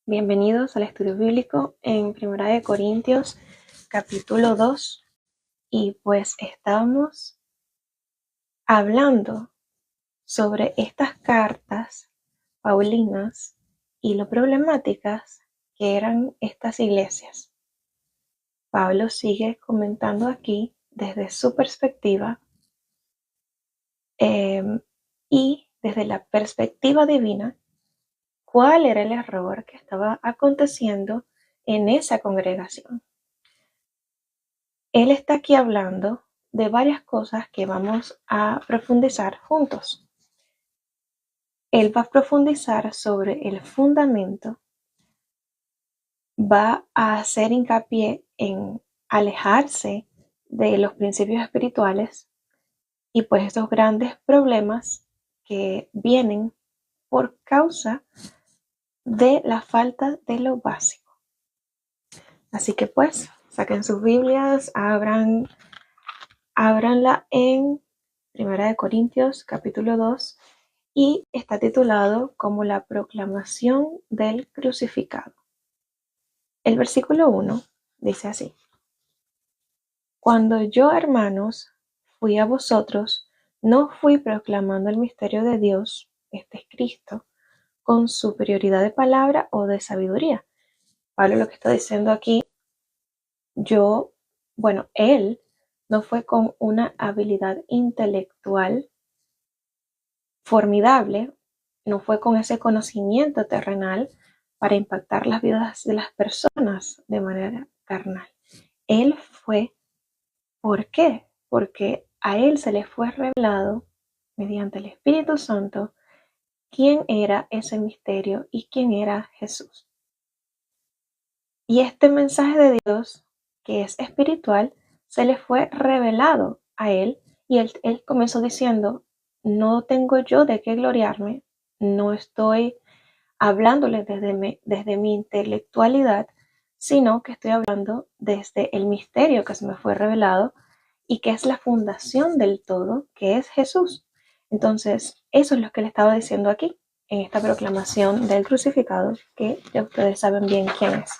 Bienvenidos al estudio bíblico en Primera de Corintios, capítulo 2. Y pues estamos hablando sobre estas cartas paulinas y lo problemáticas que eran estas iglesias. Pablo sigue comentando aquí desde su perspectiva y desde la perspectiva divina cuál era el error que estaba aconteciendo en esa congregación. Él está aquí hablando de varias cosas que vamos a profundizar juntos. Él va a profundizar sobre el fundamento, va a hacer hincapié en alejarse de los principios espirituales y pues estos grandes problemas que vienen por causa de la falta de lo básico. Así que pues, saquen sus Biblias, ábranla en Primera de Corintios, capítulo 2, y está titulado como la proclamación del crucificado. El versículo 1 dice así: Cuando yo, hermanos, fui a vosotros, no fui proclamando el misterio de Dios, este es Cristo, con superioridad de palabra o de sabiduría. Pablo lo que está diciendo aquí, él no fue con una habilidad intelectual formidable, no fue con ese conocimiento terrenal para impactar las vidas de las personas de manera carnal. Él fue, ¿por qué? Porque a él se le fue revelado mediante el Espíritu Santo quién era ese misterio y quién era Jesús. Y este mensaje de Dios, que es espiritual, se le fue revelado a él y él comenzó diciendo: no tengo yo de qué gloriarme, no estoy hablándole desde mi intelectualidad, sino que estoy hablando desde el misterio que se me fue revelado y que es la fundación del todo, que es Jesús. Entonces, eso es lo que le estaba diciendo aquí, en esta proclamación del crucificado, que ya ustedes saben bien quién es.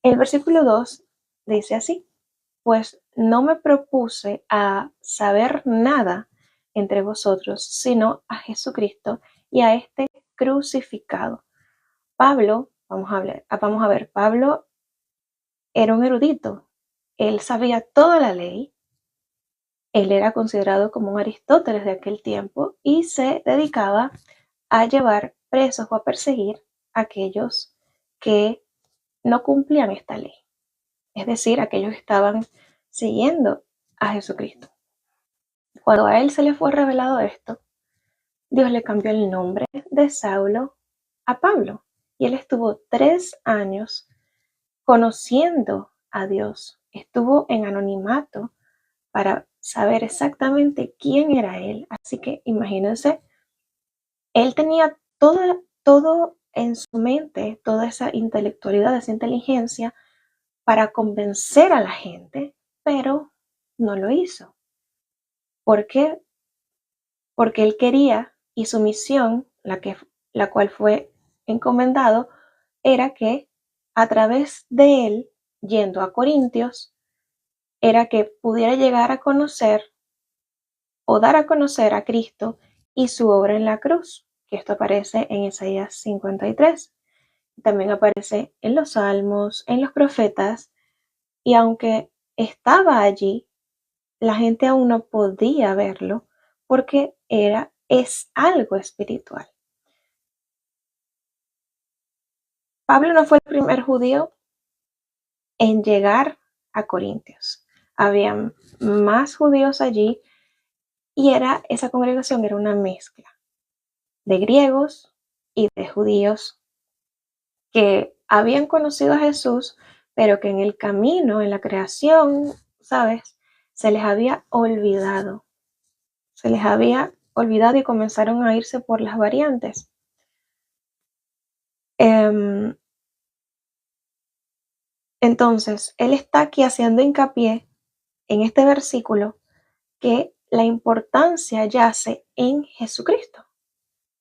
El versículo 2 dice así: pues no me propuse a saber nada entre vosotros, sino a Jesucristo y a este crucificado. Pablo, vamos a ver, Pablo era un erudito, él sabía toda la ley, él era considerado como un Aristóteles de aquel tiempo y se dedicaba a llevar presos o a perseguir a aquellos que no cumplían esta ley, es decir, aquellos que estaban siguiendo a Jesucristo. Cuando a él se le fue revelado esto, Dios le cambió el nombre de Saulo a Pablo y él estuvo 3 años conociendo a Dios, estuvo en anonimato para saber exactamente quién era él. Así que imagínense, él tenía todo en su mente, toda esa intelectualidad, esa inteligencia para convencer a la gente, pero no lo hizo. ¿Por qué? Porque él quería, y su misión, la cual fue encomendado, era que a través de él, yendo a Corintios, era que pudiera llegar a conocer o dar a conocer a Cristo y su obra en la cruz, que esto aparece en Isaías 53. También aparece en los Salmos, en los profetas, y aunque estaba allí, la gente aún no podía verlo porque es algo espiritual. Pablo no fue el primer judío en llegar a Corintios. Había más judíos allí y esa congregación era una mezcla de griegos y de judíos que habían conocido a Jesús, pero que en el camino, en la creación, ¿sabes? Se les había olvidado. Se les había olvidado y comenzaron a irse por las variantes. Entonces, él está aquí haciendo hincapié en este versículo que la importancia yace en Jesucristo.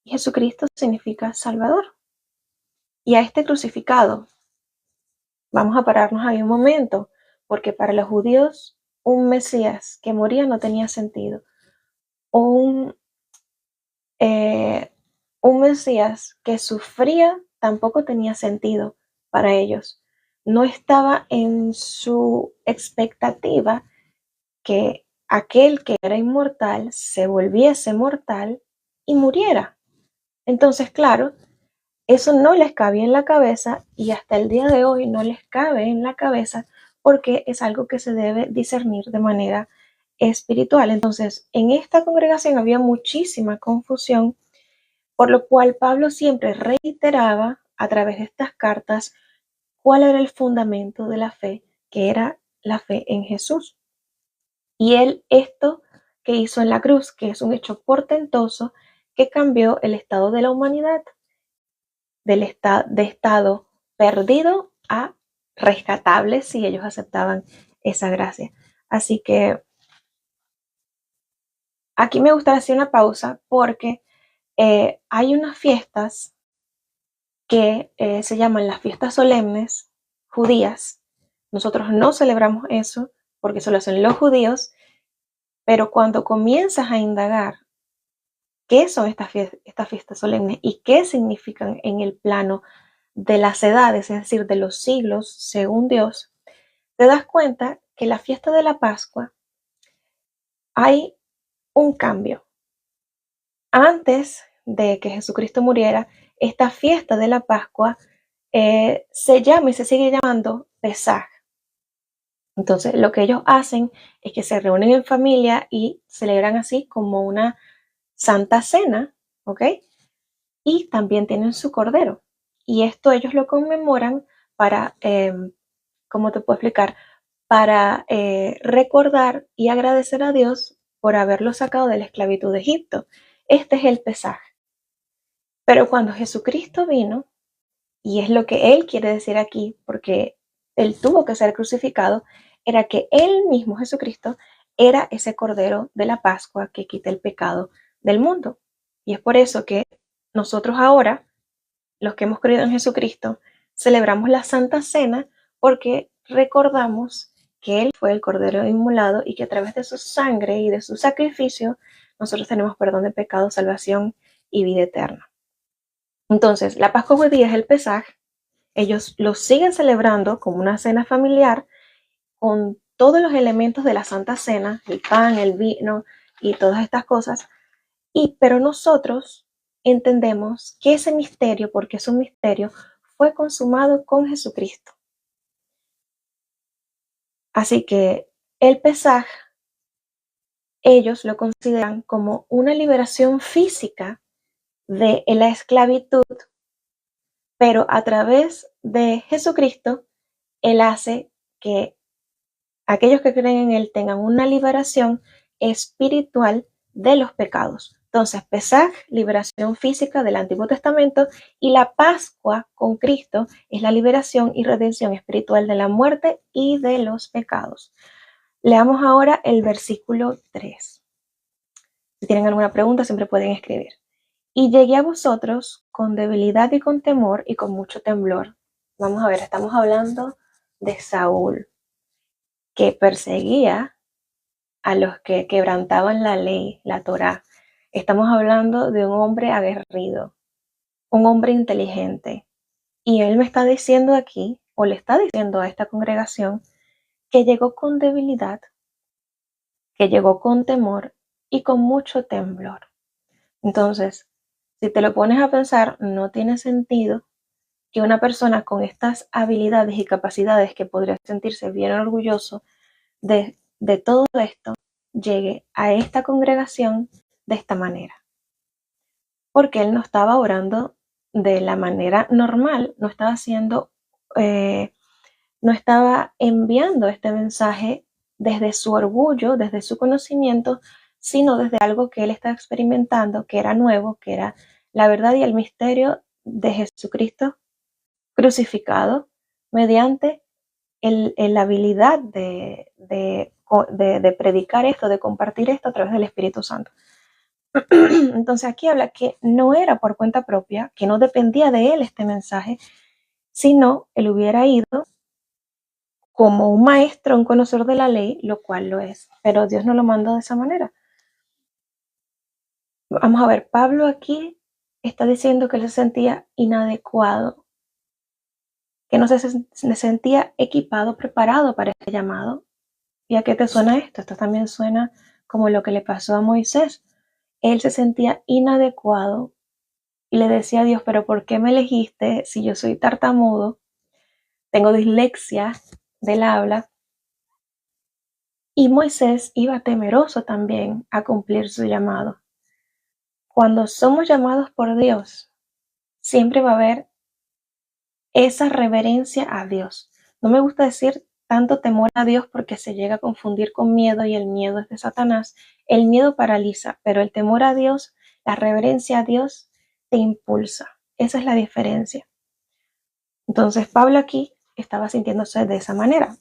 Y Jesucristo significa Salvador. y a este crucificado. Vamos a pararnos ahí un momento, porque para los judíos un Mesías que moría no tenía sentido. Un Mesías que sufría tampoco tenía sentido para ellos. No estaba en su expectativa que aquel que era inmortal se volviese mortal y muriera. Entonces, claro, eso no les cabía en la cabeza y hasta el día de hoy no les cabe en la cabeza porque es algo que se debe discernir de manera espiritual. Entonces, en esta congregación había muchísima confusión, por lo cual Pablo siempre reiteraba a través de estas cartas cuál era el fundamento de la fe, que era la fe en Jesús. Y él esto que hizo en la cruz, que es un hecho portentoso que cambió el estado de la humanidad, de estado perdido a rescatable si ellos aceptaban esa gracia. Así que aquí me gustaría hacer una pausa porque hay unas fiestas que se llaman las fiestas solemnes judías. Nosotros no celebramos eso porque eso lo hacen los judíos, pero cuando comienzas a indagar qué son estas fiestas solemnes y qué significan en el plano de las edades, es decir, de los siglos según Dios, te das cuenta que la fiesta de la Pascua hay un cambio. Antes de que Jesucristo muriera, esta fiesta de la Pascua se llama y se sigue llamando Pesaj. Entonces, lo que ellos hacen es que se reúnen en familia y celebran así como una Santa Cena, ¿ok? Y también tienen su cordero. Y esto ellos lo conmemoran para, ¿cómo te puedo explicar? Para recordar y agradecer a Dios por haberlo sacado de la esclavitud de Egipto. Este es el Pesaj. Pero cuando Jesucristo vino, y es lo que Él quiere decir aquí, porque Él tuvo que ser crucificado, era que Él mismo, Jesucristo, era ese Cordero de la Pascua que quita el pecado del mundo. Y es por eso que nosotros ahora, los que hemos creído en Jesucristo, celebramos la Santa Cena porque recordamos que Él fue el Cordero inmolado y que a través de su sangre y de su sacrificio nosotros tenemos perdón de pecado, salvación y vida eterna. Entonces, la Pascua judía es el Pesaj. Ellos lo siguen celebrando como una cena familiar con todos los elementos de la Santa Cena, el pan, el vino y todas estas cosas. Pero nosotros entendemos que ese misterio, porque es un misterio, fue consumado con Jesucristo. Así que el Pesaj, ellos lo consideran como una liberación física de la esclavitud, pero a través de Jesucristo, Él hace que aquellos que creen en Él tengan una liberación espiritual de los pecados. Entonces, Pesaj, liberación física del Antiguo Testamento, y la Pascua con Cristo es la liberación y redención espiritual de la muerte y de los pecados. Leamos ahora el versículo 3. Si tienen alguna pregunta, siempre pueden escribir. Y llegué a vosotros con debilidad y con temor y con mucho temblor. Vamos a ver, estamos hablando de Saúl, que perseguía a los que quebrantaban la ley, la Torá. Estamos hablando de un hombre aguerrido, un hombre inteligente. Y él me está diciendo aquí, o le está diciendo a esta congregación, que llegó con debilidad, que llegó con temor y con mucho temblor. Entonces, si te lo pones a pensar, no tiene sentido que una persona con estas habilidades y capacidades que podría sentirse bien orgulloso de todo esto, llegue a esta congregación de esta manera. Porque él no estaba orando de la manera normal, no estaba haciendo, no estaba enviando este mensaje desde su orgullo, desde su conocimiento, sino desde algo que él estaba experimentando, que era nuevo, que era la verdad y el misterio de Jesucristo crucificado mediante la habilidad de predicar esto, de compartir esto a través del Espíritu Santo. Entonces aquí habla que no era por cuenta propia, que no dependía de él este mensaje, Si no, él hubiera ido como un maestro, un conocedor de la ley, lo cual lo es. Pero Dios no lo mandó de esa manera. Vamos a ver, Pablo aquí está diciendo que él se sentía inadecuado, que no se sentía equipado, preparado para este llamado. ¿Y a qué te suena esto? Esto también suena como lo que le pasó a Moisés. Él se sentía inadecuado y le decía a Dios, pero ¿por qué me elegiste si yo soy tartamudo, tengo dislexia del habla? Y Moisés iba temeroso también a cumplir su llamado. Cuando somos llamados por Dios, siempre va a haber esa reverencia a Dios. No me gusta decir tanto temor a Dios porque se llega a confundir con miedo y el miedo es de Satanás. El miedo paraliza, pero el temor a Dios, la reverencia a Dios, te impulsa. Esa es la diferencia. Entonces Pablo aquí estaba sintiéndose de esa manera.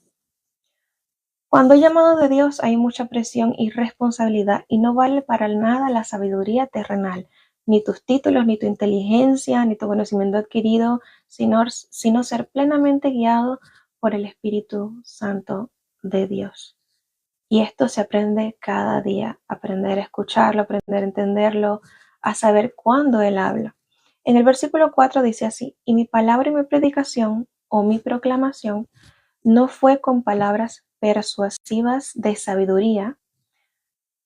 Cuando hay llamado de Dios hay mucha presión y responsabilidad y no vale para nada la sabiduría terrenal, ni tus títulos, ni tu inteligencia, ni tu conocimiento adquirido, sino ser plenamente guiado por el Espíritu Santo de Dios. Y esto se aprende cada día, aprender a escucharlo, aprender a entenderlo, a saber cuándo Él habla. En el versículo 4 dice así, y mi palabra y mi predicación o mi proclamación no fue con palabras persuasivas de sabiduría.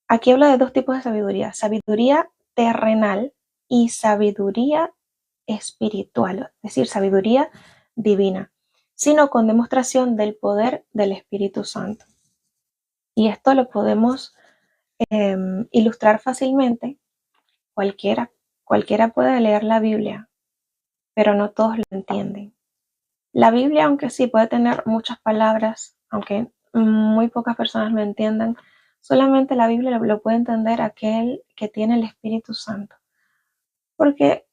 Aquí habla de dos tipos de sabiduría, sabiduría terrenal y sabiduría espiritual, es decir, sabiduría divina, sino con demostración del poder del Espíritu Santo. Y esto lo podemos ilustrar fácilmente. Cualquiera puede leer la Biblia, pero no todos lo entienden. La Biblia, aunque sí puede tener muchas palabras, aunque muy pocas personas lo entiendan, solamente la Biblia lo puede entender aquel que tiene el Espíritu Santo. Porque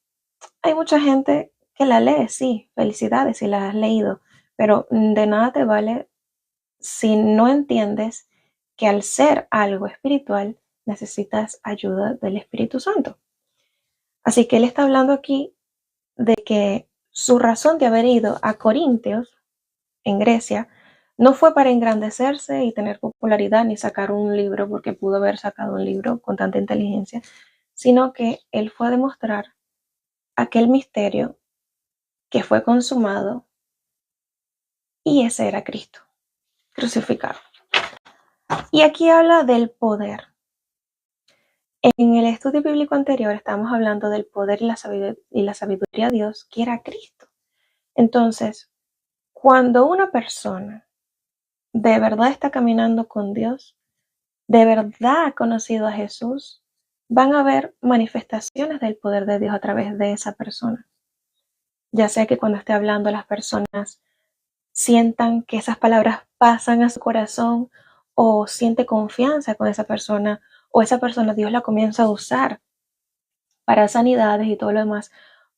hay mucha gente que la lee, sí, felicidades si la has leído, pero de nada te vale si no entiendes que al ser algo espiritual necesitas ayuda del Espíritu Santo. Así que él está hablando aquí de que su razón de haber ido a Corintios, en Grecia, no fue para engrandecerse y tener popularidad ni sacar un libro, porque pudo haber sacado un libro con tanta inteligencia, sino que él fue a demostrar aquel misterio que fue consumado y ese era Cristo, crucificado. Y aquí habla del poder. En el estudio bíblico anterior estábamos hablando del poder y la sabiduría de Dios, que era Cristo. Entonces, cuando una persona de verdad está caminando con Dios, de verdad ha conocido a Jesús, van a haber manifestaciones del poder de Dios a través de esa persona. Ya sea que cuando esté hablando las personas sientan que esas palabras pasan a su corazón o siente confianza con esa persona o esa persona Dios la comienza a usar para sanidades y todo lo demás,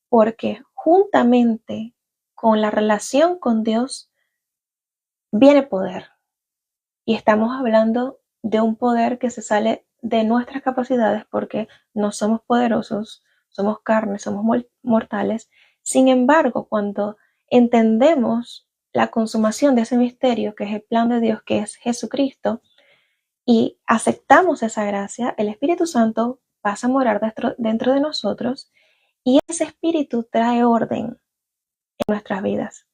porque juntamente con la relación con Dios viene poder. Y estamos hablando de un poder que se sale de nuestras capacidades porque no somos poderosos, somos carne, somos mortales. Sin embargo, cuando entendemos la consumación de ese misterio, que es el plan de Dios, que es Jesucristo, y aceptamos esa gracia, el Espíritu Santo pasa a morar dentro de nosotros y ese Espíritu trae orden en nuestras vidas.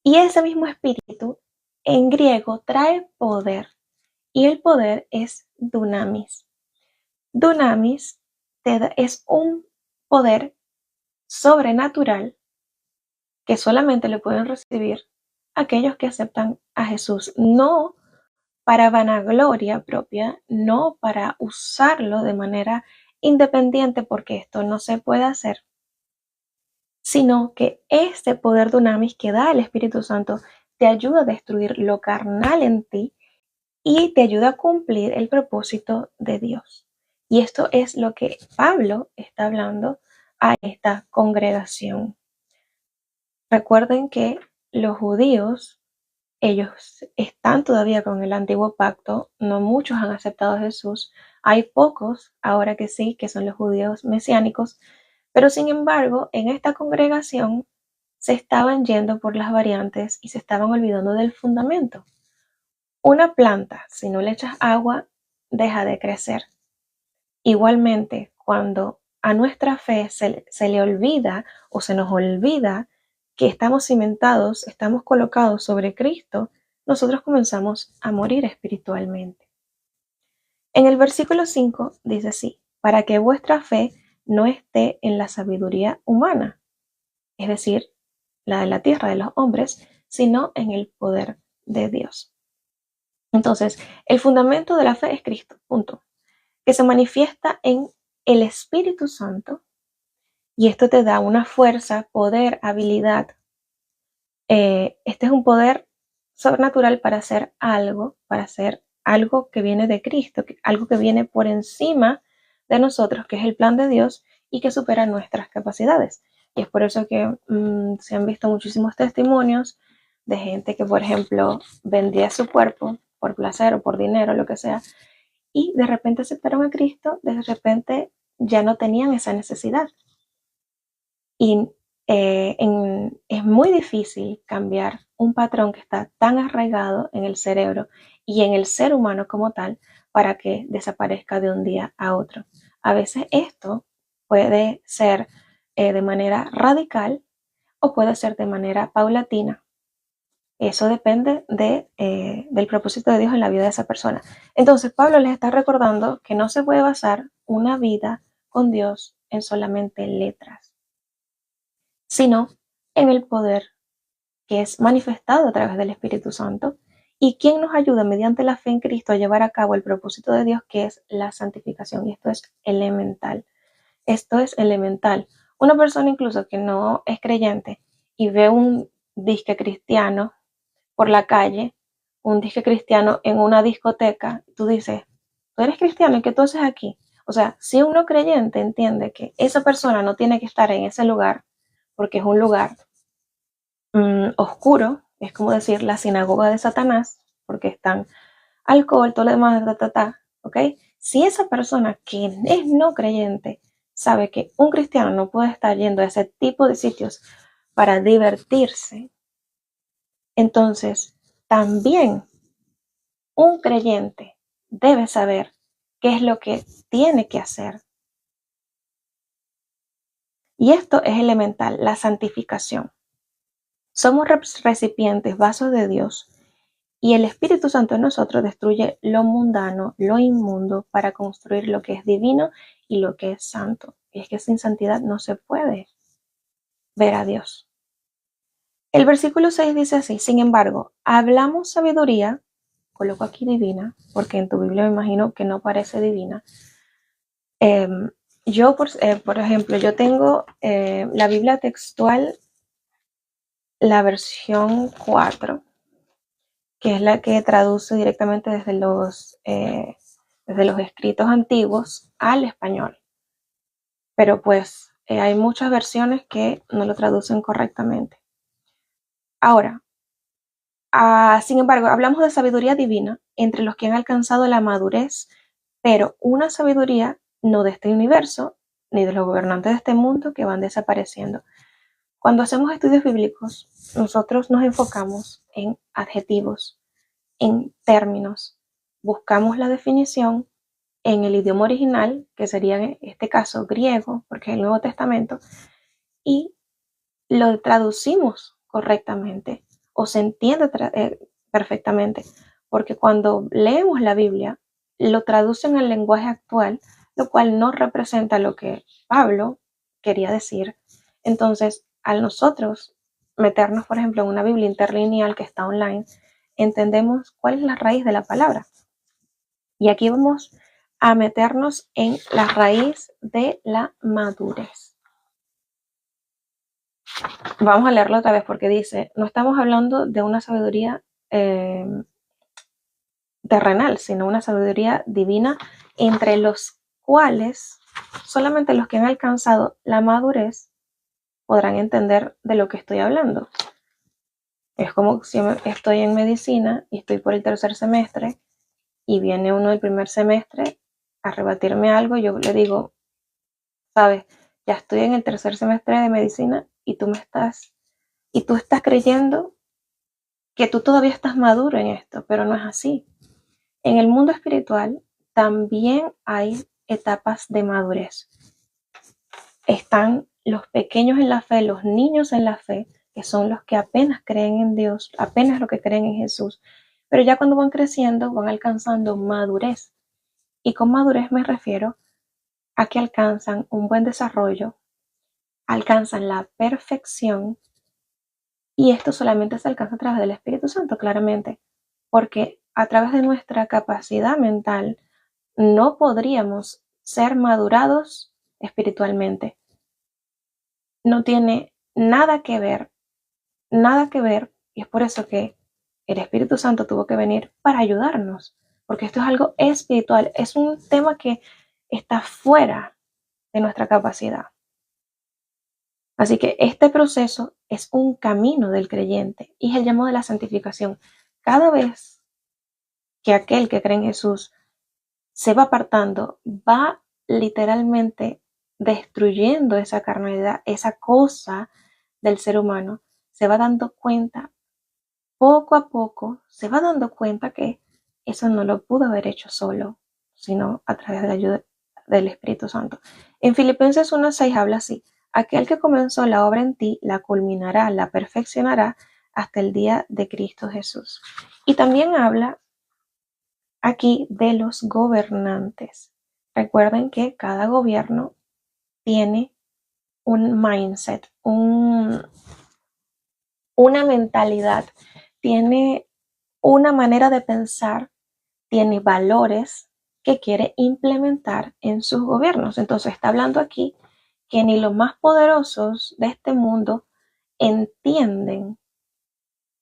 Y ese mismo Espíritu en griego trae poder. Y el poder es dunamis. Dunamis es un poder sobrenatural que solamente le pueden recibir aquellos que aceptan a Jesús, no para vanagloria propia, no para usarlo de manera independiente, porque esto no se puede hacer, sino que este poder dunamis que da el Espíritu Santo te ayuda a destruir lo carnal en ti y te ayuda a cumplir el propósito de Dios. Y esto es lo que Pablo está hablando a esta congregación. Recuerden que los judíos, ellos están todavía con el antiguo pacto, no muchos han aceptado a Jesús, hay pocos ahora que sí, que son los judíos mesiánicos, pero sin embargo, en esta congregación se estaban yendo por las variantes y se estaban olvidando del fundamento. Una planta, si no le echas agua, deja de crecer. Igualmente, cuando a nuestra fe se le olvida o se nos olvida que estamos cimentados, estamos colocados sobre Cristo, nosotros comenzamos a morir espiritualmente. En el versículo 5 dice así: para que vuestra fe no esté en la sabiduría humana, es decir, la de la tierra de los hombres, sino en el poder de Dios. Entonces, el fundamento de la fe es Cristo, punto, que se manifiesta en el Espíritu Santo, y esto te da una fuerza, poder, habilidad. Este es un poder sobrenatural para hacer algo que viene de Cristo, algo que viene por encima de nosotros, que es el plan de Dios y que supera nuestras capacidades. Y es por eso que se han visto muchísimos testimonios de gente que, por ejemplo, vendía su cuerpo por placer o por dinero, lo que sea, y de repente aceptaron a Cristo, de repente ya no tenían esa necesidad. Y es muy difícil cambiar un patrón que está tan arraigado en el cerebro y en el ser humano como tal para que desaparezca de un día a otro. A veces esto puede ser de manera radical o puede ser de manera paulatina. Eso depende del propósito de Dios en la vida de esa persona. Entonces, Pablo les está recordando que no se puede basar una vida con Dios en solamente letras, sino en el poder que es manifestado a través del Espíritu Santo y quien nos ayuda mediante la fe en Cristo a llevar a cabo el propósito de Dios, que es la santificación. Y esto es elemental. Esto es elemental. Una persona incluso que no es creyente y ve un disque cristiano por la calle, un disque cristiano en una discoteca, tú dices, tú eres cristiano y ¿qué tú haces aquí? O sea, si un no creyente entiende que esa persona no tiene que estar en ese lugar porque es un lugar oscuro, es como decir la sinagoga de Satanás, porque están alcohol, todo lo demás, ¿ok? Si esa persona que es no creyente sabe que un cristiano no puede estar yendo a ese tipo de sitios para divertirse, entonces también un creyente debe saber qué es lo que tiene que hacer. Y esto es elemental, la santificación. Somos recipientes, vasos de Dios, y el Espíritu Santo en nosotros destruye lo mundano, lo inmundo, para construir lo que es divino y lo que es santo. Y es que sin santidad no se puede ver a Dios. El versículo 6 dice así: sin embargo, hablamos sabiduría, coloco aquí divina, porque en tu Biblia me imagino que no parece divina. Yo, por ejemplo, yo tengo la Biblia textual, la versión 4, que es la que traduce directamente desde los escritos antiguos al español. Pero pues hay muchas versiones que no lo traducen correctamente. Ahora, sin embargo, hablamos de sabiduría divina entre los que han alcanzado la madurez, pero una sabiduría no de este universo, ni de los gobernantes de este mundo que van desapareciendo. Cuando hacemos estudios bíblicos, nosotros nos enfocamos en adjetivos, en términos. Buscamos la definición en el idioma original, que sería en este caso griego, porque es el Nuevo Testamento, y lo traducimos correctamente o se entiende perfectamente, porque cuando leemos la Biblia, lo traducen al lenguaje actual, lo cual no representa lo que Pablo quería decir. Entonces, al nosotros meternos, por ejemplo, en una Biblia interlineal que está online, entendemos cuál es la raíz de la palabra. Y aquí vamos a meternos en la raíz de la madurez. Vamos a leerlo otra vez porque dice, no estamos hablando de una sabiduría terrenal, sino una sabiduría divina, entre los cuales solamente los que han alcanzado la madurez podrán entender de lo que estoy hablando. Es como si estoy en medicina y estoy por el tercer semestre y viene uno del primer semestre a rebatirme algo, yo le digo, sabes, ya estoy en el tercer semestre de medicina y tú me estás Y tú estás creyendo que tú todavía estás maduro en esto, pero no es así. En el mundo espiritual también hay etapas de madurez. Están los pequeños en la fe, los niños en la fe, que son los que apenas creen en Dios, apenas lo que creen en Jesús. Pero ya cuando van creciendo, van alcanzando madurez. Y con madurez me refiero a que alcanzan un buen desarrollo, alcanzan la perfección, y esto solamente se alcanza a través del Espíritu Santo, claramente, porque a través de nuestra capacidad mental no podríamos ser madurados espiritualmente. No tiene nada que ver, y es por eso que el Espíritu Santo tuvo que venir para ayudarnos, porque esto es algo espiritual, es un tema que está fuera de nuestra capacidad. Así que este proceso es un camino del creyente y es el llamado de la santificación. Cada vez que aquel que cree en Jesús se va apartando, va literalmente destruyendo esa carnalidad, esa cosa del ser humano, se va dando cuenta, poco a poco, se va dando cuenta que eso no lo pudo haber hecho solo, sino a través de la ayuda del Espíritu Santo. En Filipenses 1:6 habla así: aquel que comenzó la obra en ti, la culminará, la perfeccionará hasta el día de Cristo Jesús. Y también habla aquí de los gobernantes. Recuerden que cada gobierno tiene un mindset, una mentalidad, tiene una manera de pensar, tiene valores que quiere implementar en sus gobiernos. Entonces está hablando aquí que ni los más poderosos de este mundo entienden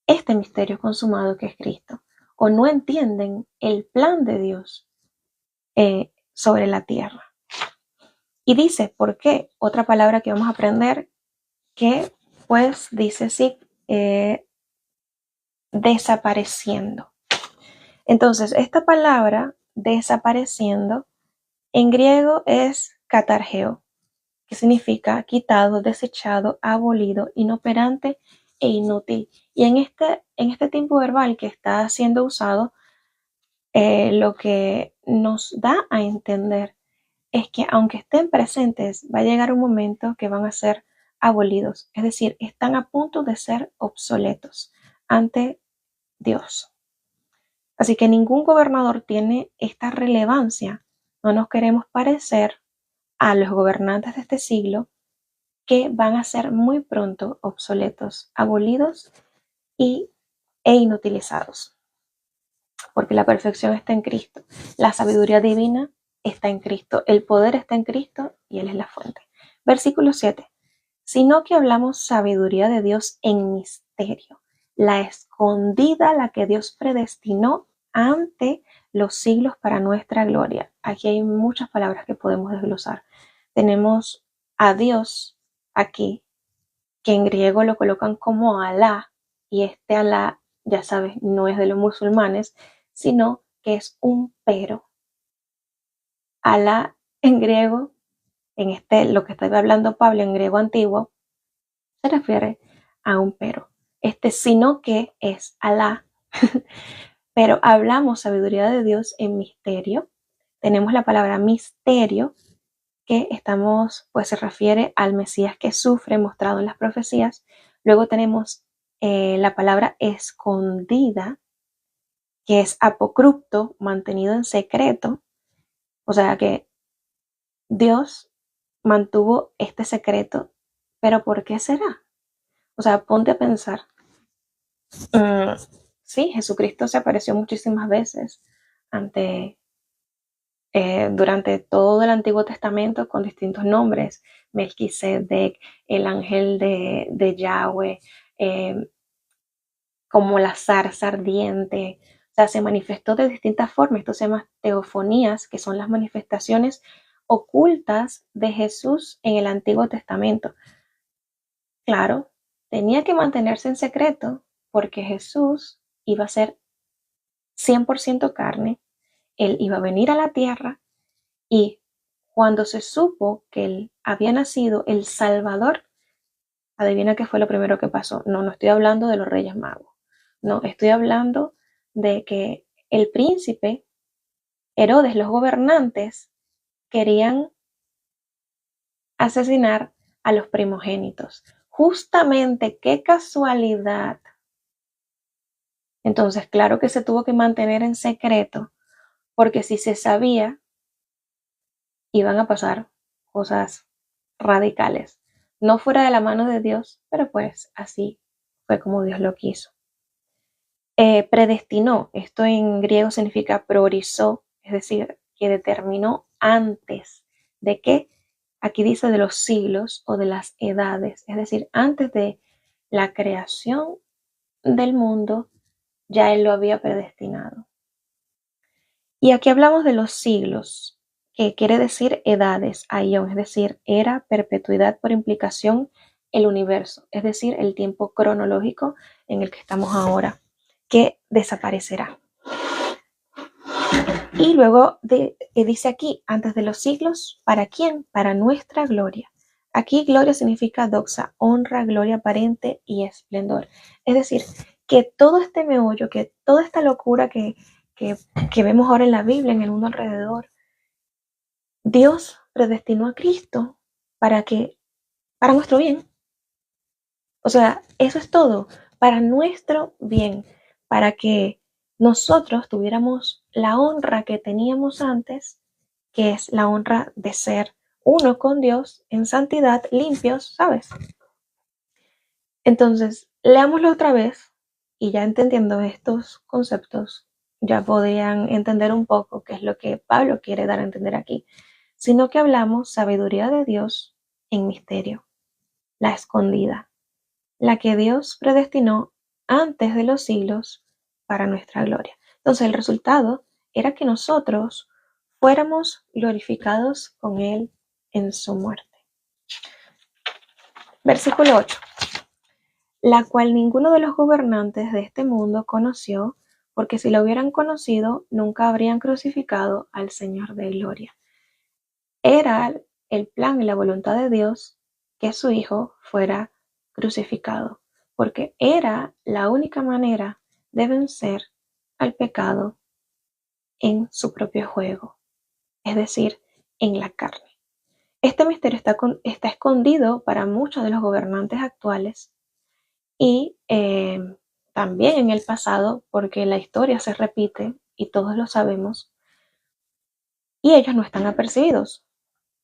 este misterio consumado que es Cristo, o no entienden el plan de Dios sobre la tierra. Y dice, ¿por qué? Otra palabra que vamos a aprender que pues dice sí, desapareciendo. Entonces, esta palabra desapareciendo en griego es katargeo, que significa quitado, desechado, abolido, inoperante e inútil. Y en este tiempo verbal que está siendo usado, lo que nos da a entender es que aunque estén presentes, va a llegar un momento que van a ser abolidos, es decir, están a punto de ser obsoletos ante Dios. Así que ningún gobernador tiene esta relevancia. No nos queremos parecer a los gobernantes de este siglo, que van a ser muy pronto obsoletos, abolidos e inutilizados, porque la perfección está en Cristo, la sabiduría divina está en Cristo, el poder está en Cristo y Él es la fuente. Versículo 7. Sino que hablamos sabiduría de Dios en misterio, la escondida, la que Dios predestinó ante los siglos para nuestra gloria. Aquí hay muchas palabras que podemos desglosar. Tenemos a Dios aquí, que en griego lo colocan como Alá, y este Alá, ya sabes, no es de los musulmanes, sino que es un pero. Alá en griego, lo que está hablando Pablo en griego antiguo, se refiere a un pero. Sino que es Alá. Pero hablamos sabiduría de Dios en misterio. Tenemos la palabra misterio, que pues se refiere al Mesías que sufre, mostrado en las profecías. Luego tenemos la palabra escondida, que es apocrypto, mantenido en secreto. O sea que Dios mantuvo este secreto, pero ¿por qué será? O sea, ponte a pensar. Sí, Jesucristo se apareció muchísimas veces durante todo el Antiguo Testamento con distintos nombres: Melquisedec, el ángel de Yahweh, como la zarza ardiente. O sea, se manifestó de distintas formas. Esto se llama teofonías, que son las manifestaciones ocultas de Jesús en el Antiguo Testamento. Claro, tenía que mantenerse en secreto porque Jesús iba a ser 100% carne, Él iba a venir a la tierra, y cuando se supo que Él había nacido, el Salvador, Adivina qué fue lo primero que pasó. No, no estoy hablando de los Reyes Magos. No, estoy hablando de que el príncipe, Herodes, los gobernantes, querían asesinar a los primogénitos. Justamente, qué casualidad. Entonces, claro que se tuvo que mantener en secreto, porque si se sabía, iban a pasar cosas radicales. No fuera de la mano de Dios, pero pues así fue como Dios lo quiso. Predestinó, esto en griego significa priorizó, es decir, que determinó antes de que, aquí dice de los siglos o de las edades, es decir, antes de la creación del mundo, ya Él lo había predestinado. Y aquí hablamos de los siglos, que quiere decir edades, aion, es decir, era, perpetuidad por implicación, el universo, es decir, el tiempo cronológico en el que estamos ahora, que desaparecerá. Y luego dice aquí, antes de los siglos, ¿para quién? Para nuestra gloria. Aquí gloria significa doxa, honra, gloria aparente y esplendor. Es decir, que todo este meollo, que toda esta locura que vemos ahora en la Biblia, en el mundo alrededor, Dios predestinó a Cristo para nuestro bien. O sea, eso es todo, para nuestro bien, para que nosotros tuviéramos la honra que teníamos antes, que es la honra de ser uno con Dios en santidad, limpios, ¿sabes? Entonces, leámoslo otra vez y ya entendiendo estos conceptos, ya podrían entender un poco qué es lo que Pablo quiere dar a entender aquí, sino que hablamos sabiduría de Dios en misterio, la escondida, la que Dios predestinó antes de los siglos para nuestra gloria. Entonces el resultado era que nosotros fuéramos glorificados con Él en su muerte. Versículo 8. La cual ninguno de los gobernantes de este mundo conoció, porque si lo hubieran conocido, nunca habrían crucificado al Señor de gloria. Era el plan y la voluntad de Dios que su Hijo fuera crucificado, porque era la única manera de vencer al pecado en su propio juego, es decir, en la carne. Este misterio está escondido para muchos de los gobernantes actuales y también en el pasado, porque la historia se repite y todos lo sabemos, y ellos no están apercibidos.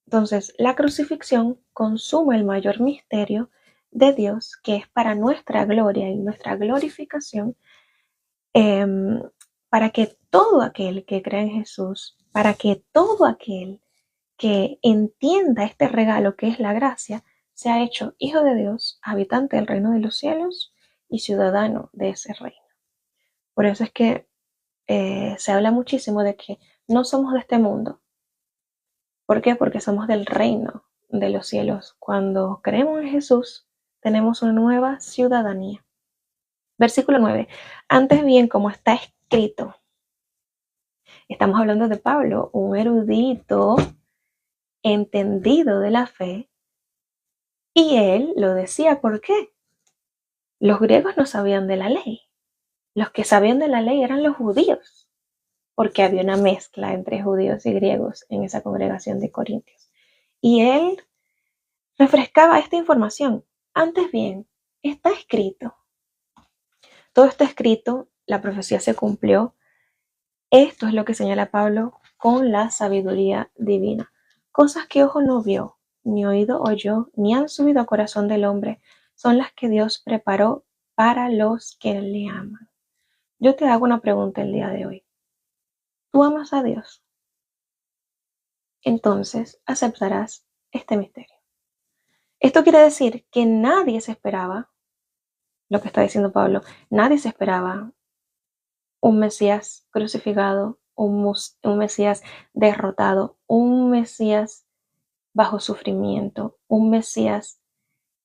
Entonces, la crucifixión consume el mayor misterio de Dios, que es para nuestra gloria y nuestra glorificación, eh, para que todo aquel que cree en Jesús, para que todo aquel que entienda este regalo que es la gracia, sea hecho hijo de Dios, habitante del reino de los cielos y ciudadano de ese reino. Por eso es que se habla muchísimo de que no somos de este mundo. ¿Por qué? Porque somos del reino de los cielos. Cuando creemos en Jesús, tenemos una nueva ciudadanía. Versículo 9. Antes bien, como está escrito, estamos hablando de Pablo, un erudito entendido de la fe, y él lo decía, ¿por qué? Los griegos no sabían de la ley. Los que sabían de la ley eran los judíos, porque había una mezcla entre judíos y griegos en esa congregación de Corintios. Y él refrescaba esta información. Antes bien, está escrito. Todo está escrito, la profecía se cumplió. Esto es lo que señala Pablo con la sabiduría divina. Cosas que ojo no vio, ni oído oyó, ni han subido a corazón del hombre, son las que Dios preparó para los que le aman. Yo te hago una pregunta el día de hoy. ¿Tú amas a Dios? Entonces aceptarás este misterio. Esto quiere decir que nadie se esperaba, lo que está diciendo Pablo, nadie se esperaba un Mesías crucificado, un Mesías derrotado, un Mesías bajo sufrimiento, un Mesías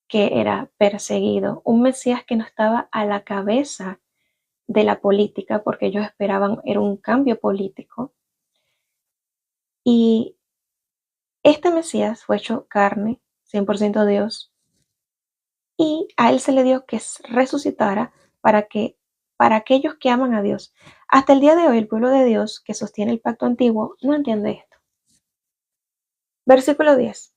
que era perseguido, un Mesías que no estaba a la cabeza de la política, porque ellos esperaban era un cambio político. Y este Mesías fue hecho carne, 100% Dios, y a él se le dio que resucitara para aquellos que aman a Dios. Hasta el día de hoy, el pueblo de Dios que sostiene el pacto antiguo no entiende esto. Versículo 10.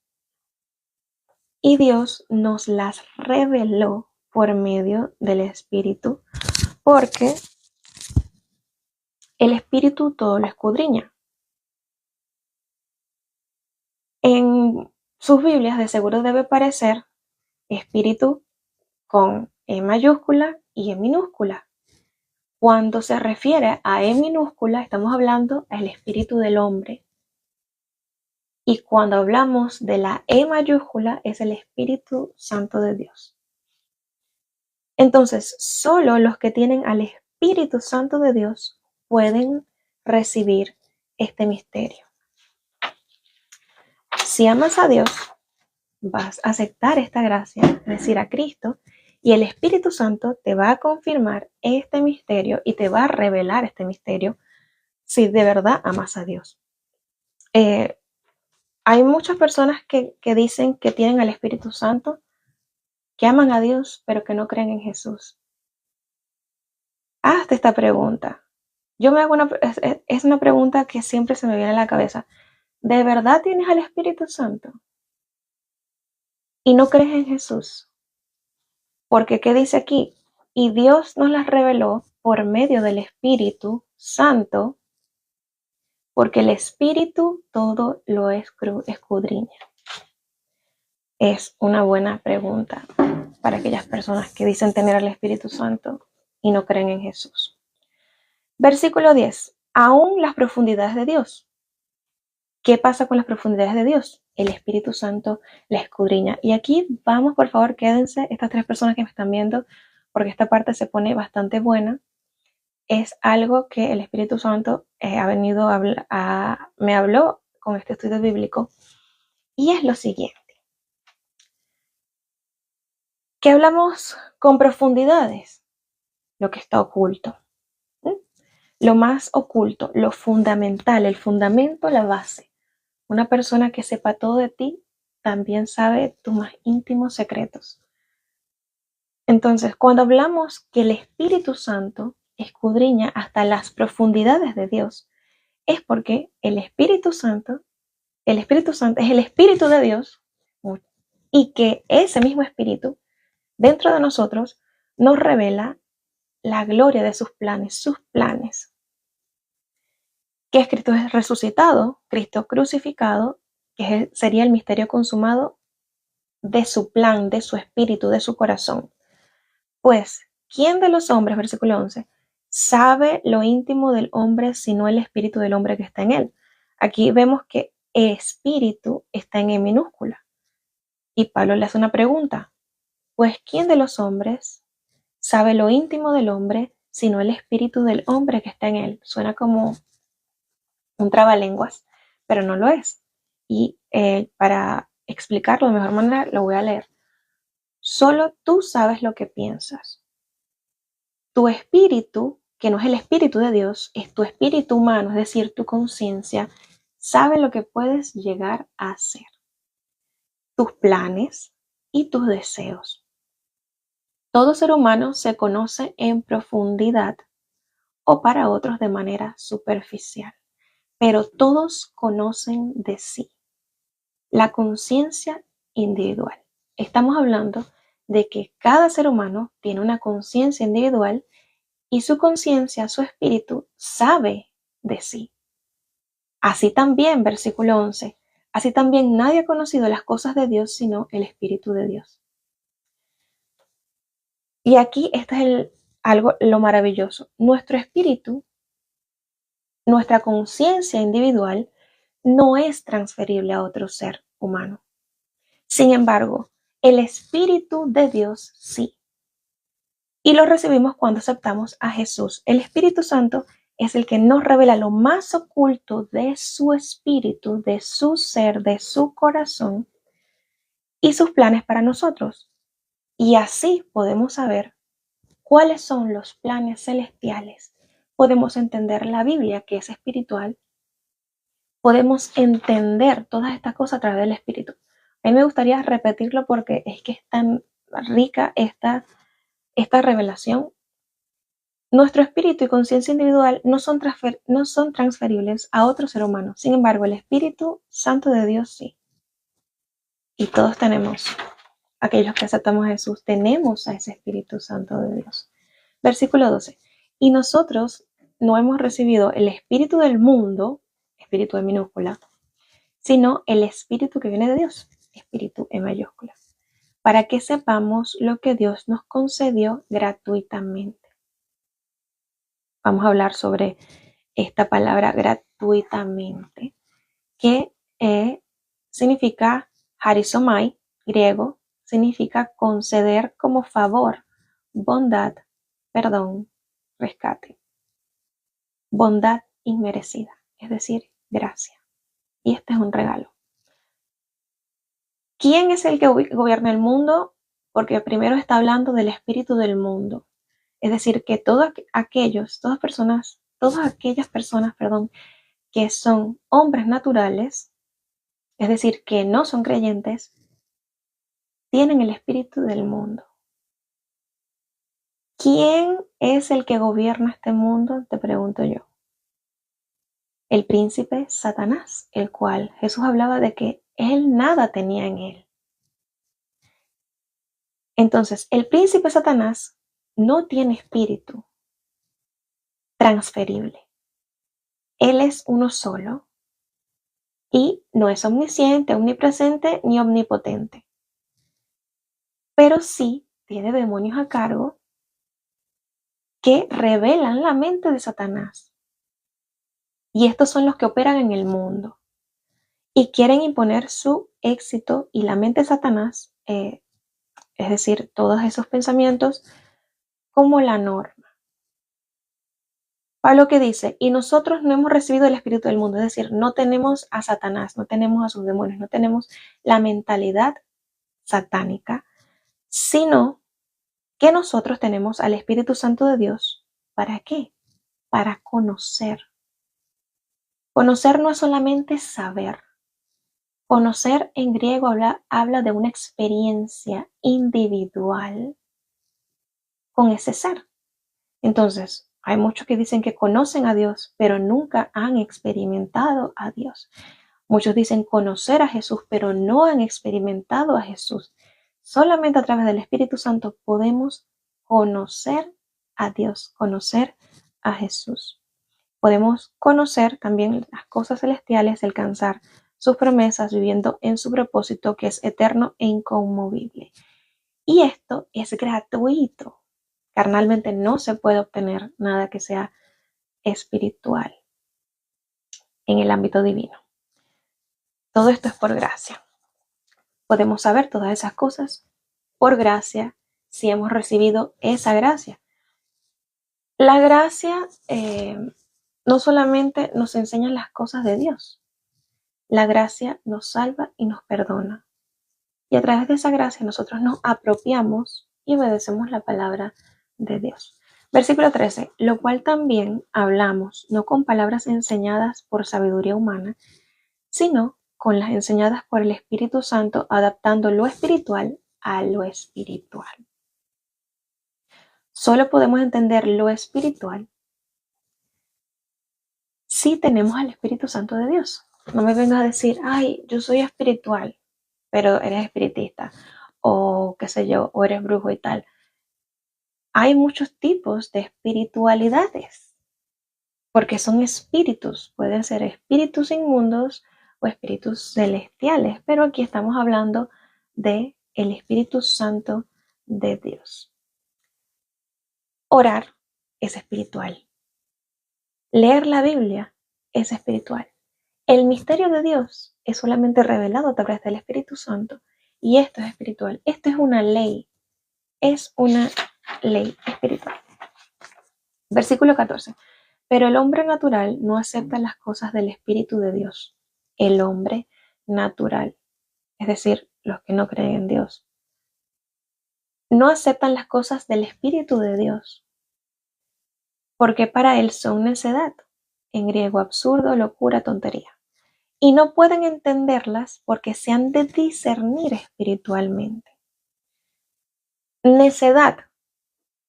Y Dios nos las reveló por medio del Espíritu, porque el Espíritu todo lo escudriña. En sus Biblias de seguro debe aparecer Espíritu con E mayúscula y E minúscula. Cuando se refiere a E minúscula, estamos hablando del espíritu del hombre. Y cuando hablamos de la E mayúscula, es el Espíritu Santo de Dios. Entonces, solo los que tienen al Espíritu Santo de Dios pueden recibir este misterio. Si amas a Dios, vas a aceptar esta gracia, es decir, a Cristo, y el Espíritu Santo te va a confirmar este misterio y te va a revelar este misterio si de verdad amas a Dios. Hay muchas personas que dicen que tienen al Espíritu Santo, que aman a Dios, pero que no creen en Jesús. Hazte esta pregunta. Yo me hago es una pregunta que siempre se me viene a la cabeza. ¿De verdad tienes al Espíritu Santo? ¿Y no crees en Jesús? Porque ¿qué dice aquí? Y Dios nos las reveló por medio del Espíritu Santo, porque el Espíritu todo lo escudriña. Es una buena pregunta para aquellas personas que dicen tener al Espíritu Santo y no creen en Jesús. Versículo 10. Aún las profundidades de Dios. ¿Qué pasa con las profundidades de Dios? El Espíritu Santo la escudriña. Y aquí vamos, por favor, quédense estas 3 personas que me están viendo, porque esta parte se pone bastante buena. Es algo que el Espíritu Santo me habló con este estudio bíblico. Y es lo siguiente. ¿Qué hablamos con profundidades? Lo que está oculto. Lo más oculto, lo fundamental, el fundamento, la base. Una persona que sepa todo de ti también sabe tus más íntimos secretos. Entonces, cuando hablamos que el Espíritu Santo escudriña hasta las profundidades de Dios, es porque el Espíritu Santo es el Espíritu de Dios y que ese mismo Espíritu dentro de nosotros nos revela la gloria de sus planes. Que es Cristo resucitado, Cristo crucificado, que sería el misterio consumado de su plan, de su espíritu, de su corazón. Pues, ¿quién de los hombres, versículo 11, sabe lo íntimo del hombre sino el espíritu del hombre que está en él? Aquí vemos que espíritu está en E minúscula. Y Pablo le hace una pregunta. Pues, ¿quién de los hombres sabe lo íntimo del hombre sino el espíritu del hombre que está en él? Suena como un trabalenguas, pero no lo es. Y para explicarlo de mejor manera, lo voy a leer. Solo tú sabes lo que piensas. Tu espíritu, que no es el espíritu de Dios, es tu espíritu humano, es decir, tu conciencia, sabe lo que puedes llegar a hacer. Tus planes y tus deseos. Todo ser humano se conoce en profundidad o para otros de manera superficial, pero todos conocen de sí. La conciencia individual. Estamos hablando de que cada ser humano tiene una conciencia individual y su conciencia, su espíritu, sabe de sí. Así también, versículo 11, así también nadie ha conocido las cosas de Dios sino el Espíritu de Dios. Y aquí este es lo maravilloso. Nuestro espíritu, nuestra conciencia individual, no es transferible a otro ser humano. Sin embargo, el Espíritu de Dios sí. Y lo recibimos cuando aceptamos a Jesús. El Espíritu Santo es el que nos revela lo más oculto de su espíritu, de su ser, de su corazón y sus planes para nosotros. Y así podemos saber cuáles son los planes celestiales. Podemos entender la Biblia, que es espiritual. Podemos entender todas estas cosas a través del Espíritu. A mí me gustaría repetirlo porque es que es tan rica esta revelación. Nuestro espíritu y conciencia individual no son transferibles a otro ser humano. Sin embargo, el Espíritu Santo de Dios sí. Y todos tenemos, aquellos que aceptamos a Jesús, tenemos a ese Espíritu Santo de Dios. Versículo 12. Y nosotros no hemos recibido el espíritu del mundo, espíritu en minúscula, sino el espíritu que viene de Dios, espíritu en mayúscula, para que sepamos lo que Dios nos concedió gratuitamente. Vamos a hablar sobre esta palabra gratuitamente, que significa harizomai, griego, significa conceder como favor, bondad, perdón, rescate. Bondad inmerecida, es decir, gracia. Y este es un regalo. ¿Quién es el que gobierna el mundo? Porque primero está hablando del espíritu del mundo. Es decir, que todas aquellas personas, que son hombres naturales, es decir, que no son creyentes, tienen el espíritu del mundo. ¿Quién es el que gobierna este mundo? Te pregunto yo. El príncipe Satanás, el cual Jesús hablaba de que él nada tenía en él. Entonces, el príncipe Satanás no tiene espíritu transferible. Él es uno solo y no es omnisciente, omnipresente ni omnipotente. Pero sí tiene demonios a cargo que revelan la mente de Satanás. Y estos son los que operan en el mundo y quieren imponer su éxito y la mente de Satanás, es decir, todos esos pensamientos, como la norma. Pablo que dice, y nosotros no hemos recibido el espíritu del mundo, es decir, no tenemos a Satanás, no tenemos a sus demonios, no tenemos la mentalidad satánica, sino que nosotros tenemos al Espíritu Santo de Dios. ¿Para qué? Para conocer. Conocer no es solamente saber. Conocer en griego habla de una experiencia individual con ese ser. Entonces, hay muchos que dicen que conocen a Dios, pero nunca han experimentado a Dios. Muchos dicen conocer a Jesús, pero no han experimentado a Jesús. Solamente a través del Espíritu Santo podemos conocer a Dios, conocer a Jesús. Podemos conocer también las cosas celestiales, alcanzar sus promesas, viviendo en su propósito que es eterno e inconmovible. Y esto es gratuito. Carnalmente no se puede obtener nada que sea espiritual en el ámbito divino. Todo esto es por gracia. Podemos saber todas esas cosas por gracia si hemos recibido esa gracia. La gracia no solamente nos enseña las cosas de Dios. La gracia nos salva y nos perdona. Y a través de esa gracia nosotros nos apropiamos y obedecemos la palabra de Dios. Versículo 13, lo cual también hablamos, no con palabras enseñadas por sabiduría humana, sino con las enseñadas por el Espíritu Santo, adaptando lo espiritual a lo espiritual. Solo podemos entender lo espiritual si tenemos al Espíritu Santo de Dios. No me vengas a decir, ay, yo soy espiritual, pero eres espiritista, o qué sé yo, o eres brujo y tal. Hay muchos tipos de espiritualidades, porque son espíritus, pueden ser espíritus inmundos o espíritus celestiales, pero aquí estamos hablando de el Espíritu Santo de Dios. Orar es espiritual. Leer la Biblia es espiritual. El misterio de Dios es solamente revelado a través del Espíritu Santo y esto es espiritual. Esto es una ley espiritual. Versículo 14. Pero el hombre natural no acepta las cosas del Espíritu de Dios. El hombre natural, es decir, los que no creen en Dios, no aceptan las cosas del Espíritu de Dios, porque para él son necedad, en griego absurdo, locura, tontería, y no pueden entenderlas porque se han de discernir espiritualmente. Necedad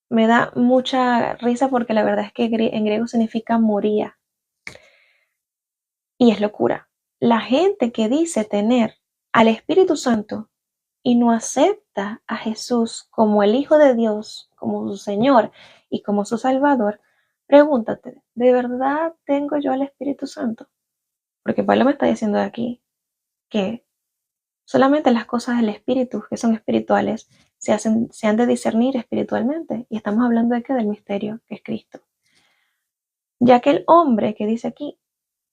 me da mucha risa porque la verdad es que en griego significa moría. Y es locura. La gente que dice tener al Espíritu Santo y no acepta a Jesús como el Hijo de Dios, como su Señor y como su Salvador, pregúntate, ¿de verdad tengo yo al Espíritu Santo? Porque Pablo me está diciendo aquí que solamente las cosas del Espíritu, que son espirituales, se han de discernir espiritualmente. Y estamos hablando de qué? Del misterio, que es Cristo. Ya que el hombre, que dice aquí,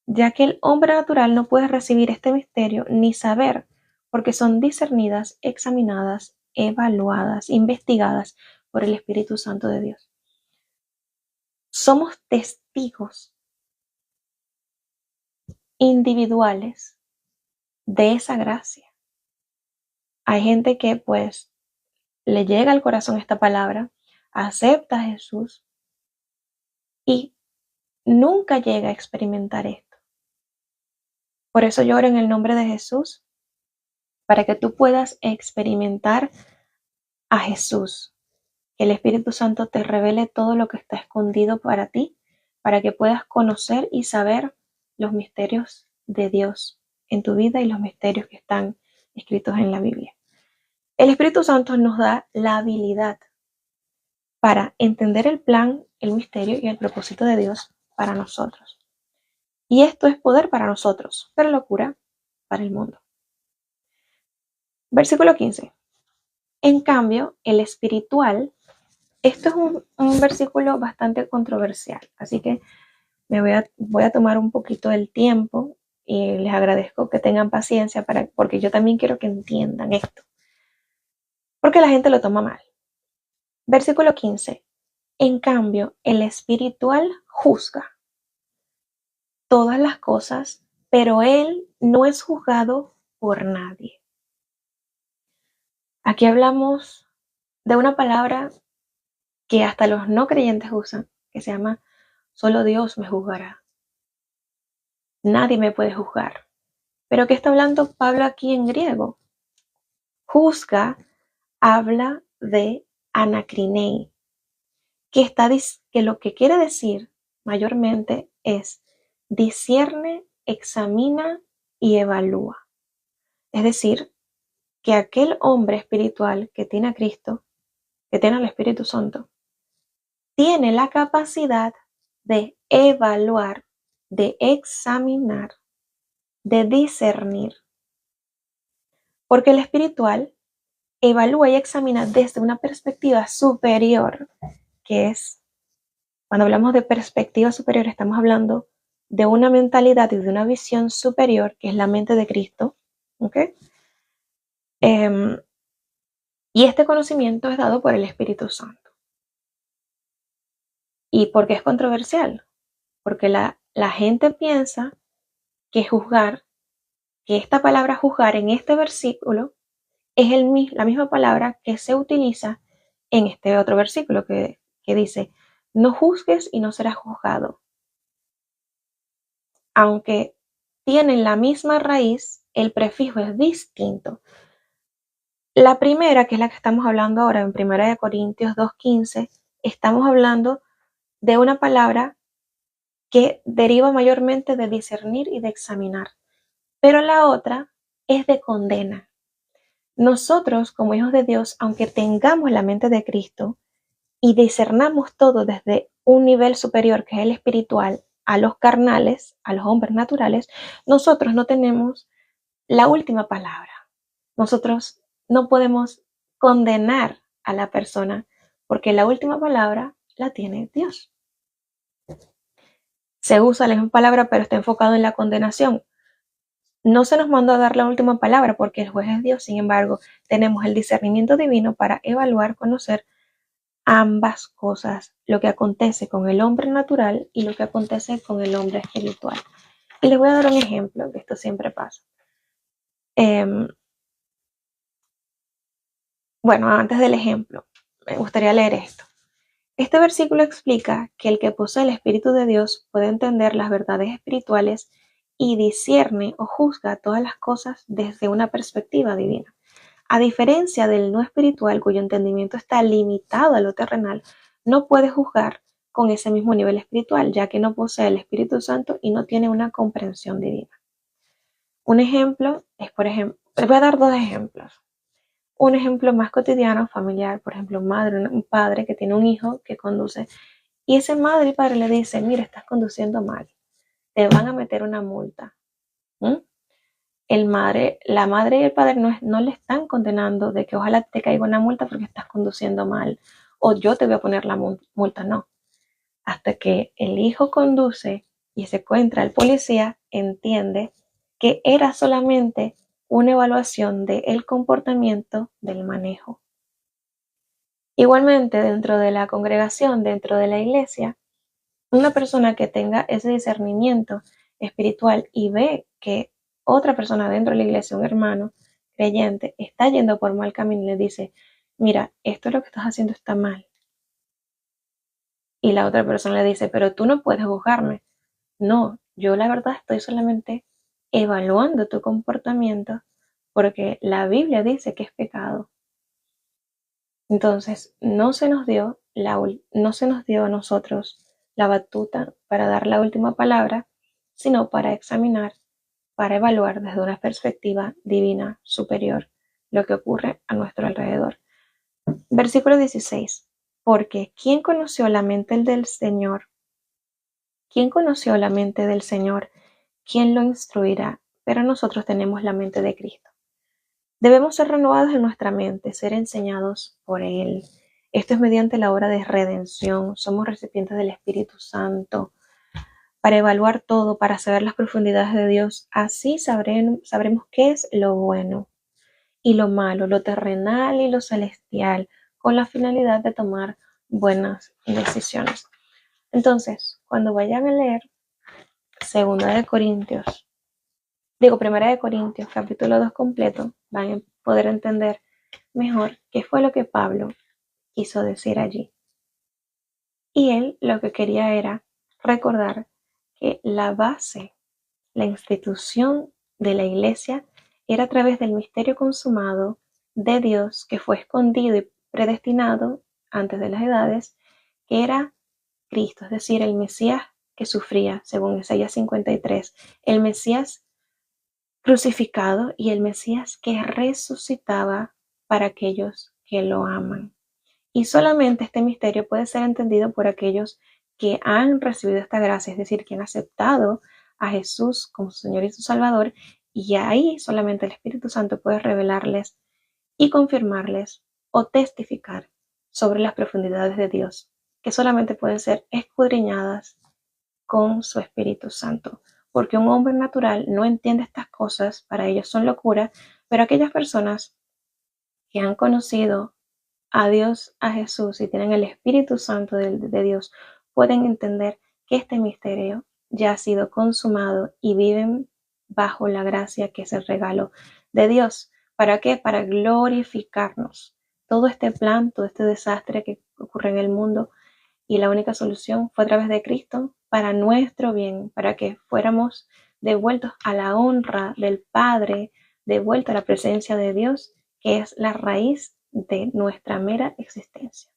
ya que el hombre natural no puede recibir este misterio ni saber, porque son discernidas, examinadas, evaluadas, investigadas por el Espíritu Santo de Dios. Somos testigos individuales de esa gracia. Hay gente que pues le llega al corazón esta palabra, acepta a Jesús y nunca llega a experimentar esto. Por eso yo oro en el nombre de Jesús, para que tú puedas experimentar a Jesús, que el Espíritu Santo te revele todo lo que está escondido para ti, para que puedas conocer y saber los misterios de Dios en tu vida y los misterios que están escritos en la Biblia. El Espíritu Santo nos da la habilidad para entender el plan, el misterio y el propósito de Dios para nosotros. Y esto es poder para nosotros, pero locura para el mundo. Versículo 15. En cambio, el espiritual, esto es un versículo bastante controversial, así que voy a tomar un poquito del tiempo y les agradezco que tengan paciencia porque yo también quiero que entiendan esto, porque la gente lo toma mal. Versículo 15. En cambio, el espiritual juzga todas las cosas, pero él no es juzgado por nadie. Aquí hablamos de una palabra que hasta los no creyentes usan, que se llama solo Dios me juzgará. Nadie me puede juzgar. Pero ¿qué está hablando Pablo aquí en griego? Juzga habla de anakrinei, que lo que quiere decir mayormente es discierne, examina y evalúa. Es decir, que aquel hombre espiritual que tiene a Cristo, que tiene al Espíritu Santo, tiene la capacidad de evaluar, de examinar, de discernir. Porque el espiritual evalúa y examina desde una perspectiva superior, que es, cuando hablamos de perspectiva superior, estamos hablando de una mentalidad y de una visión superior, que es la mente de Cristo. ¿Okay? Y este conocimiento es dado por el Espíritu Santo. ¿Y por qué es controversial? Porque la gente piensa que juzgar, que esta palabra juzgar en este versículo es la misma palabra que se utiliza en este otro versículo que dice, no juzgues y no serás juzgado. Aunque tienen la misma raíz, el prefijo es distinto. La primera, que es la que estamos hablando ahora en 1 Corintios 2:15, estamos hablando de una palabra que deriva mayormente de discernir y de examinar. Pero la otra es de condena. Nosotros, como hijos de Dios, aunque tengamos la mente de Cristo y discernamos todo desde un nivel superior, que es el espiritual, a los carnales, a los hombres naturales, nosotros no tenemos la última palabra. Nosotros no podemos condenar a la persona porque la última palabra la tiene Dios. Se usa la misma palabra, pero está enfocado en la condenación. No se nos mandó a dar la última palabra porque el juez es Dios. Sin embargo, tenemos el discernimiento divino para evaluar, conocer ambas cosas, lo que acontece con el hombre natural y lo que acontece con el hombre espiritual. Y les voy a dar un ejemplo, que esto siempre pasa. Bueno, antes del ejemplo, me gustaría leer esto. Este versículo explica que el que posee el Espíritu de Dios puede entender las verdades espirituales y discierne o juzga todas las cosas desde una perspectiva divina. A diferencia del no espiritual, cuyo entendimiento está limitado a lo terrenal, no puede juzgar con ese mismo nivel espiritual, ya que no posee el Espíritu Santo y no tiene una comprensión divina. Un ejemplo es, por ejemplo, les voy a dar dos ejemplos. Un ejemplo más cotidiano, familiar, por ejemplo, un padre que tiene un hijo que conduce y ese madre y padre le dice, mira, estás conduciendo mal, te van a meter una multa. ¿Mm? La madre y el padre no le están condenando de que ojalá te caiga una multa porque estás conduciendo mal o yo te voy a poner la multa, no. Hasta que el hijo conduce y se encuentra el policía, entiende que era solamente una evaluación del comportamiento del manejo. Igualmente, dentro de la congregación, dentro de la iglesia, una persona que tenga ese discernimiento espiritual y ve que otra persona dentro de la iglesia, un hermano creyente, está yendo por mal camino y le dice, mira, esto es lo que estás haciendo está mal. Y la otra persona le dice, pero tú no puedes juzgarme. No, yo la verdad estoy solamente evaluando tu comportamiento porque la Biblia dice que es pecado. Entonces, no se nos dio a nosotros la batuta para dar la última palabra, sino para examinar, para evaluar desde una perspectiva divina superior lo que ocurre a nuestro alrededor. Versículo 16. Porque ¿quién conoció la mente del Señor? ¿Quién conoció la mente del Señor? ¿Quién lo instruirá? Pero nosotros tenemos la mente de Cristo. Debemos ser renovados en nuestra mente, ser enseñados por Él. Esto es mediante la obra de redención. Somos recipientes del Espíritu Santo para evaluar todo, para saber las profundidades de Dios. Así sabremos qué es lo bueno y lo malo, lo terrenal y lo celestial, con la finalidad de tomar buenas decisiones. Entonces, cuando vayan a leer Primera de Corintios, capítulo 2 completo, van a poder entender mejor qué fue lo que Pablo quiso decir allí. Y él lo que quería era recordar que la base, la institución de la iglesia era a través del misterio consumado de Dios que fue escondido y predestinado antes de las edades, que era Cristo, es decir, el Mesías que sufría, según Isaías 53, el Mesías crucificado y el Mesías que resucitaba para aquellos que lo aman. Y solamente este misterio puede ser entendido por aquellos que han recibido esta gracia, es decir, que han aceptado a Jesús como su Señor y su Salvador, y ahí solamente el Espíritu Santo puede revelarles y confirmarles o testificar sobre las profundidades de Dios, que solamente pueden ser escudriñadas con su Espíritu Santo. Porque un hombre natural no entiende estas cosas, para ellos son locura, pero aquellas personas que han conocido a Dios, a Jesús y tienen el Espíritu Santo de Dios, pueden entender que este misterio ya ha sido consumado y viven bajo la gracia que es el regalo de Dios. ¿Para qué? Para glorificarnos. Todo este plan, todo este desastre que ocurre en el mundo y la única solución fue a través de Cristo para nuestro bien, para que fuéramos devueltos a la honra del Padre, devueltos a la presencia de Dios, que es la raíz de nuestra mera existencia.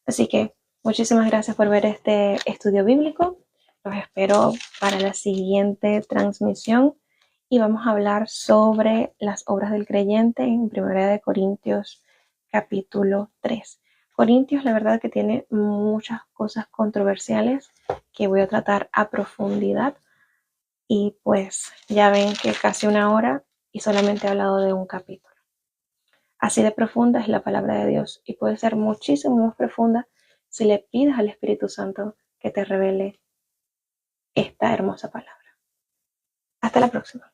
Así que muchísimas gracias por ver este estudio bíblico. Los espero para la siguiente transmisión y vamos a hablar sobre las obras del creyente en 1 Corintios capítulo 3. Corintios, la verdad que tiene muchas cosas controversiales que voy a tratar a profundidad y pues ya ven que casi una hora y solamente he hablado de un capítulo. Así de profunda es la palabra de Dios y puede ser muchísimo más profunda si le pides al Espíritu Santo que te revele esta hermosa palabra. Hasta la próxima.